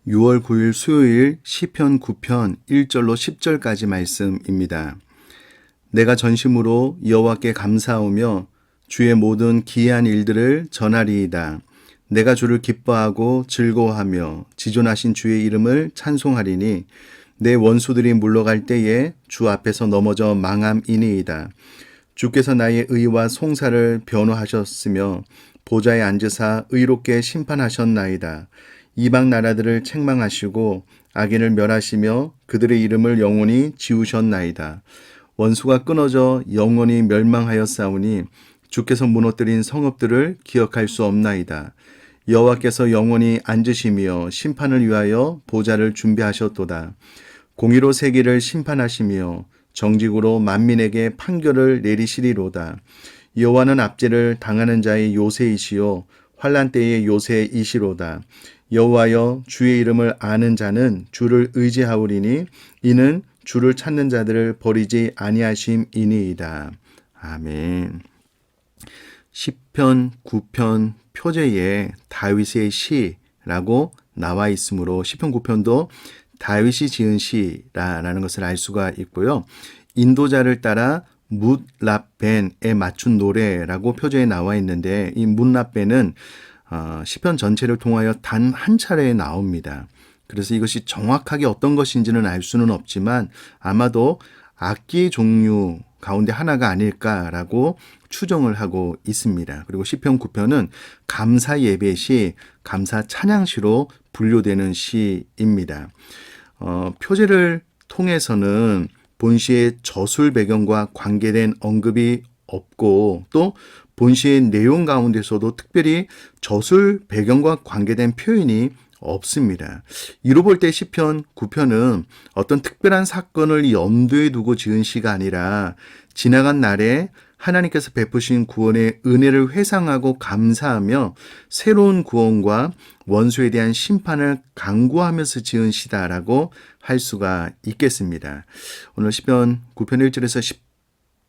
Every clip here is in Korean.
6월 9일 수요일 시편 9편 1절로 10절까지 말씀입니다. 내가 전심으로 여호와께 감사하며 주의 모든 기이한 일들을 전하리이다. 내가 주를 기뻐하고 즐거워하며 지존하신 주의 이름을 찬송하리니 내 원수들이 물러갈 때에 주 앞에서 넘어져 망함이니이다. 주께서 나의 의와 송사를 변호하셨으며 보좌에 앉으사 의롭게 심판하셨나이다. 이방 나라들을 책망하시고 악인을 멸하시며 그들의 이름을 영원히 지우셨나이다. 원수가 끊어져 영원히 멸망하였사오니 주께서 무너뜨린 성읍들을 기억할 수 없나이다. 여호와께서 영원히 앉으시며 심판을 위하여 보좌를 준비하셨도다. 공의로 세계를 심판하시며 정직으로 만민에게 판결을 내리시리로다. 여호와는 압제를 당하는 자의 요새이시요 환난 때의 요새이시로다. 여호와여 주의 이름을 아는 자는 주를 의지하오리니 이는 주를 찾는 자들을 버리지 아니하심이니이다. 아멘. 시편 9편 표제에 다윗의 시라고 나와 있으므로 시편 9편도 다윗이 지은 시라는 것을 알 수가 있고요. 인도자를 따라 뭇랍벤에 맞춘 노래라고 표제에 나와 있는데 이 뭇랍벤은 시편 전체를 통하여 단 한 차례에 나옵니다. 그래서 이것이 정확하게 어떤 것인지는 알 수는 없지만 아마도 악기 종류 가운데 하나가 아닐까라고 추정을 하고 있습니다. 그리고 시편 9편은 감사 예배시, 감사 찬양시로 분류되는 시입니다. 표제를 통해서는 본시의 저술 배경과 관계된 언급이 없고 또 본시의 내용 가운데서도 특별히 저술 배경과 관계된 표현이 없습니다. 이로 볼 때 시편 9편은 어떤 특별한 사건을 염두에 두고 지은 시가 아니라 지나간 날에 하나님께서 베푸신 구원의 은혜를 회상하고 감사하며 새로운 구원과 원수에 대한 심판을 강구하면서 지은 시다라고 할 수가 있겠습니다. 오늘 시편 9편 1절에서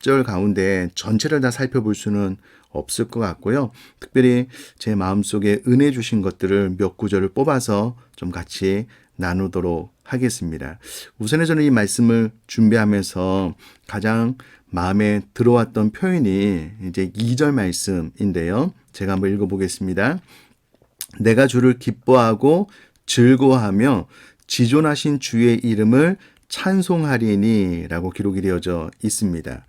10절 가운데 전체를 다 살펴볼 수는 없을 것 같고요. 특별히 제 마음속에 은혜 주신 것들을 몇 구절을 뽑아서 좀 같이 나누도록 하겠습니다. 우선에 저는 이 말씀을 준비하면서 가장 마음에 들어왔던 표현이 이제 2절 말씀인데요. 제가 한번 읽어보겠습니다. 내가 주를 기뻐하고 즐거워하며 지존하신 주의 이름을 찬송하리니 라고 기록이 되어져 있습니다.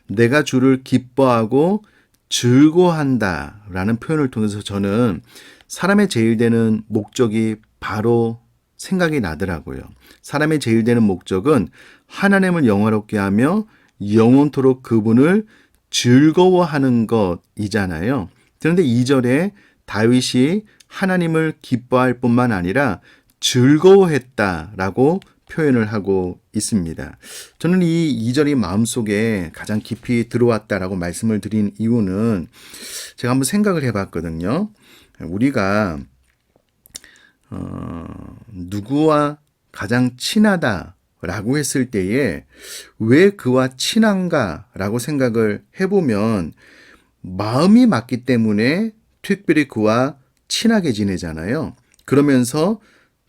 내가 주를 기뻐하고 즐거워한다 라는 표현을 통해서 저는 사람의 제일 되는 목적이 바로 생각이 나더라고요. 사람의 제일 되는 목적은 하나님을 영화롭게 하며 영원토록 그분을 즐거워하는 것이잖아요. 그런데 2절에 다윗이 하나님을 기뻐할 뿐만 아니라 즐거워했다라고 표현을 하고 있습니다. 저는 이 2절이 마음속에 가장 깊이 들어왔다라고 말씀을 드린 이유는 제가 한번 생각을 해봤거든요. 우리가 누구와 가장 친하다라고 했을 때에 왜 그와 친한가라고 생각을 해보면 마음이 맞기 때문에 특별히 그와 친하게 지내잖아요. 그러면서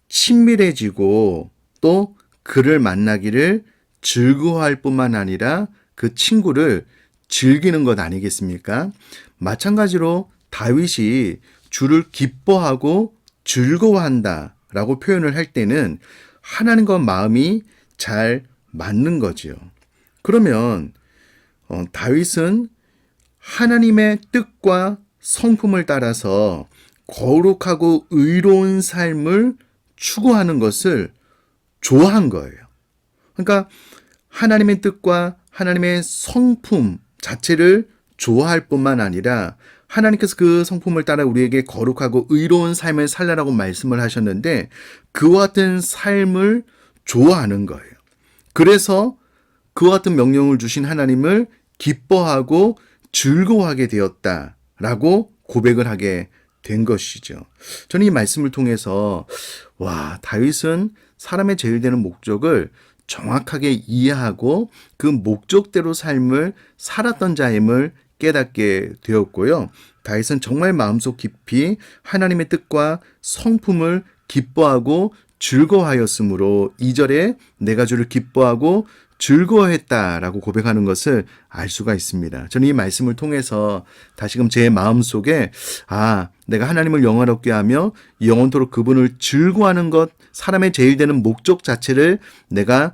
친밀해지고 또 그를 만나기를 즐거워할 뿐만 아니라 그 친구를 즐기는 것 아니겠습니까? 마찬가지로 다윗이 주를 기뻐하고 즐거워한다 라고 표현을 할 때는 하나님과 마음이 잘 맞는 거지요. 그러면 다윗은 하나님의 뜻과 성품을 따라서 거룩하고 의로운 삶을 추구하는 것을 좋아한 거예요. 그러니까 하나님의 뜻과 하나님의 성품 자체를 좋아할 뿐만 아니라 하나님께서 그 성품을 따라 우리에게 거룩하고 의로운 삶을 살라라고 말씀을 하셨는데 그와 같은 삶을 좋아하는 거예요. 그래서 그와 같은 명령을 주신 하나님을 기뻐하고 즐거워하게 되었다라고 고백을 하게 된 것이죠. 저는 이 말씀을 통해서 다윗은 사람의 제일 되는 목적을 정확하게 이해하고 그 목적대로 삶을 살았던 자임을 깨닫게 되었고요. 다윗은 정말 마음속 깊이 하나님의 뜻과 성품을 기뻐하고 즐거워하였으므로 2절에 내가 주를 기뻐하고 즐거워했다라고 고백하는 것을 알 수가 있습니다. 저는 이 말씀을 통해서 다시금 제 마음속에 내가 하나님을 영화롭게 하며 영원토록 그분을 즐거워하는 것, 사람의 제일 되는 목적 자체를 내가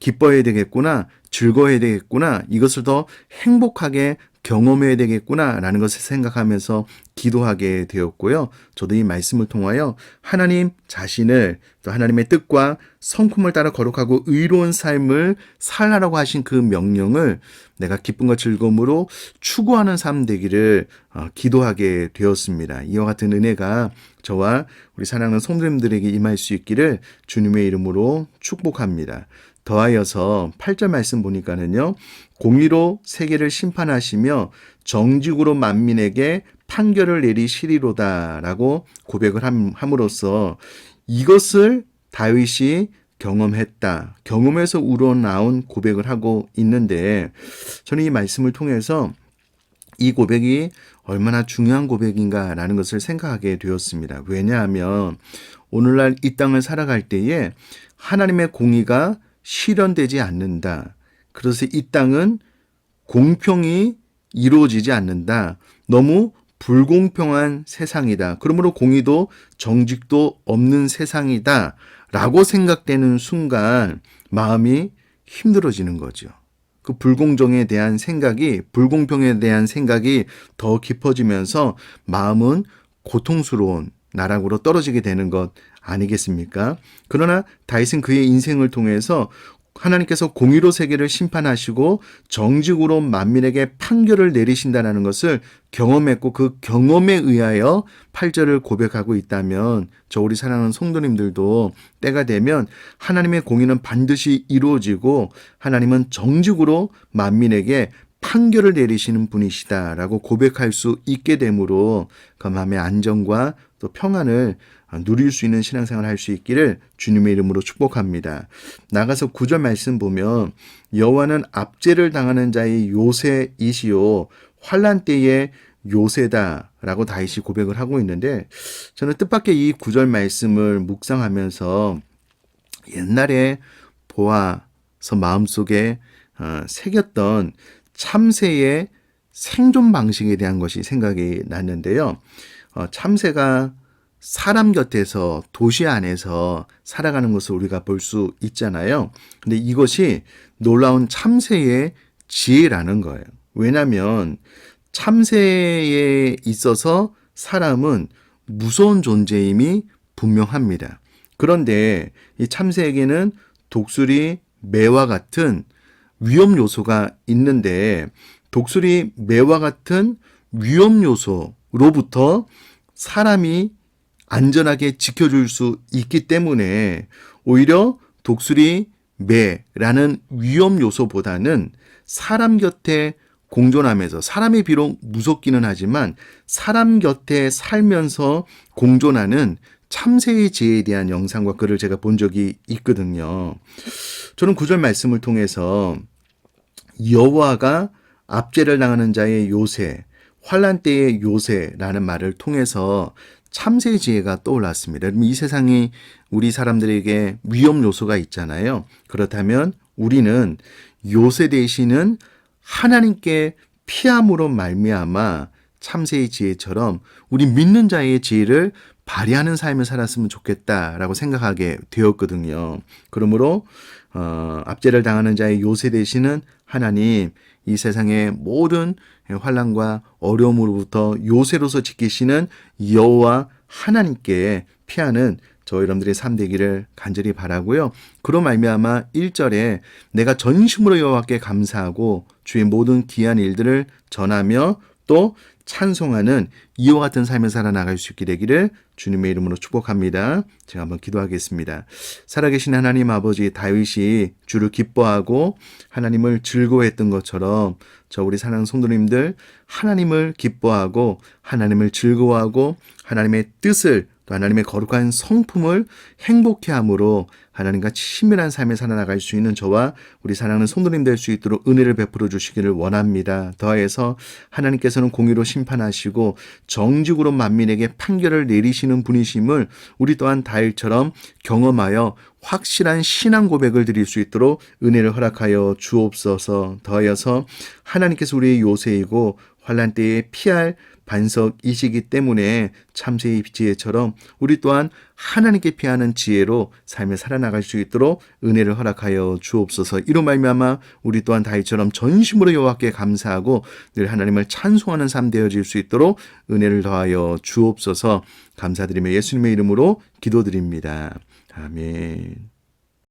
기뻐해야 되겠구나, 즐거워해야 되겠구나, 이것을 더 행복하게 경험해야 되겠구나라는 것을 생각하면서 기도하게 되었고요. 저도 이 말씀을 통하여 하나님 자신을 또 하나님의 뜻과 성품을 따라 거룩하고 의로운 삶을 살라고 하신 그 명령을 내가 기쁨과 즐거움으로 추구하는 삶 되기를 기도하게 되었습니다. 이와 같은 은혜가 저와 우리 사랑하는 성도님들에게 임할 수 있기를 주님의 이름으로 축복합니다. 더하여서 8절 말씀 보니까는요. 공의로 세계를 심판하시며 정직으로 만민에게 판결을 내리시리로다라고 고백을 함으로써 이것을 다윗이 경험했다. 경험에서 우러나온 고백을 하고 있는데 저는 이 말씀을 통해서 이 고백이 얼마나 중요한 고백인가라는 것을 생각하게 되었습니다. 왜냐하면 오늘날 이 땅을 살아갈 때에 하나님의 공의가 실현되지 않는다. 그래서 이 땅은 공평이 이루어지지 않는다. 너무 불공평한 세상이다. 그러므로 공의도 정직도 없는 세상이다. 라고 생각되는 순간 마음이 힘들어지는 거죠. 그 불공정에 대한 생각이, 불공평에 대한 생각이 더 깊어지면서 마음은 고통스러운 나락으로 떨어지게 되는 것 아니겠습니까? 그러나 다윗은 그의 인생을 통해서 하나님께서 공의로 세계를 심판하시고 정직으로 만민에게 판결을 내리신다는 것을 경험했고 그 경험에 의하여 8절을 고백하고 있다면 저 우리 사랑하는 성도님들도 때가 되면 하나님의 공의는 반드시 이루어지고 하나님은 정직으로 만민에게 판결을 내리시는 분이시다라고 고백할 수 있게 되므로 그 마음의 안정과 또 평안을 누릴 수 있는 신앙생활을 할 수 있기를 주님의 이름으로 축복합니다. 나가서 9절 말씀 보면 여호와는 압제를 당하는 자의 요새이시요 환난 때의 요새다라고 다윗이 고백을 하고 있는데 저는 뜻밖의 이 9절 말씀을 묵상하면서 옛날에 보아서 마음속에 새겼던 참새의 생존 방식에 대한 것이 생각이 났는데요. 참새가 사람 곁에서 도시 안에서 살아가는 것을 우리가 볼 수 있잖아요. 근데 이것이 놀라운 참새의 지혜라는 거예요. 왜냐하면 참새에 있어서 사람은 무서운 존재임이 분명합니다. 그런데 이 참새에게는 독수리, 매와 같은 위험 요소가 있는데 독수리, 매와 같은 위험 요소로부터 사람이 안전하게 지켜줄 수 있기 때문에 오히려 독수리, 매라는 위험 요소보다는 사람 곁에 공존하면서 사람이 비록 무섭기는 하지만 사람 곁에 살면서 공존하는 참새의 지혜에 대한 영상과 글을 제가 본 적이 있거든요. 저는 9절 말씀을 통해서 여호와가 압제를 당하는 자의 요새, 환난 때의 요새라는 말을 통해서 참새의 지혜가 떠올랐습니다. 이 세상이 우리 사람들에게 위험 요소가 있잖아요. 그렇다면 우리는 요새 되시는 하나님께 피함으로 말미암아 참새의 지혜처럼 우리 믿는 자의 지혜를 발휘하는 삶을 살았으면 좋겠다라고 생각하게 되었거든요. 그러므로 압제를 당하는 자의 요새 되시는 하나님, 이 세상의 모든 환난과 어려움으로부터 요새로서 지키시는 여호와 하나님께 피하는 저 여러분들의 삶 되기를 간절히 바라고요. 그로 말미암아 1절에 내가 전심으로 여호와께 감사하고 주의 모든 귀한 일들을 전하며 또 찬송하는 이와 같은 삶을 살아나갈 수 있게 되기를 주님의 이름으로 축복합니다. 제가 한번 기도하겠습니다. 살아계신 하나님 아버지, 다윗이 주를 기뻐하고 하나님을 즐거워했던 것처럼 저 우리 사랑하는 성도님들 하나님을 기뻐하고 하나님을 즐거워하고 하나님의 뜻을 또 하나님의 거룩한 성품을 행복해 함으로 하나님과 친밀한 삶에 살아나갈 수 있는 저와 우리 사랑하는 성도님 될 수 있도록 은혜를 베풀어 주시기를 원합니다. 더해서 하나님께서는 공의로 심판하시고 정직으로 만민에게 판결을 내리시는 분이심을 우리 또한 다윗처럼 경험하여 확실한 신앙 고백을 드릴 수 있도록 은혜를 허락하여 주옵소서. 더하여서 하나님께서 우리의 요새이고 환난 때에 피할 반석이시기 때문에 참새의 지혜처럼 우리 또한 하나님께 피하는 지혜로 삶을 살아나갈 수 있도록 은혜를 허락하여 주옵소서. 이로 말미암아 우리 또한 다윗처럼 전심으로 여호와께 감사하고 늘 하나님을 찬송하는 삶 되어질 수 있도록 은혜를 더하여 주옵소서. 감사드리며 예수님의 이름으로 기도드립니다. 아멘.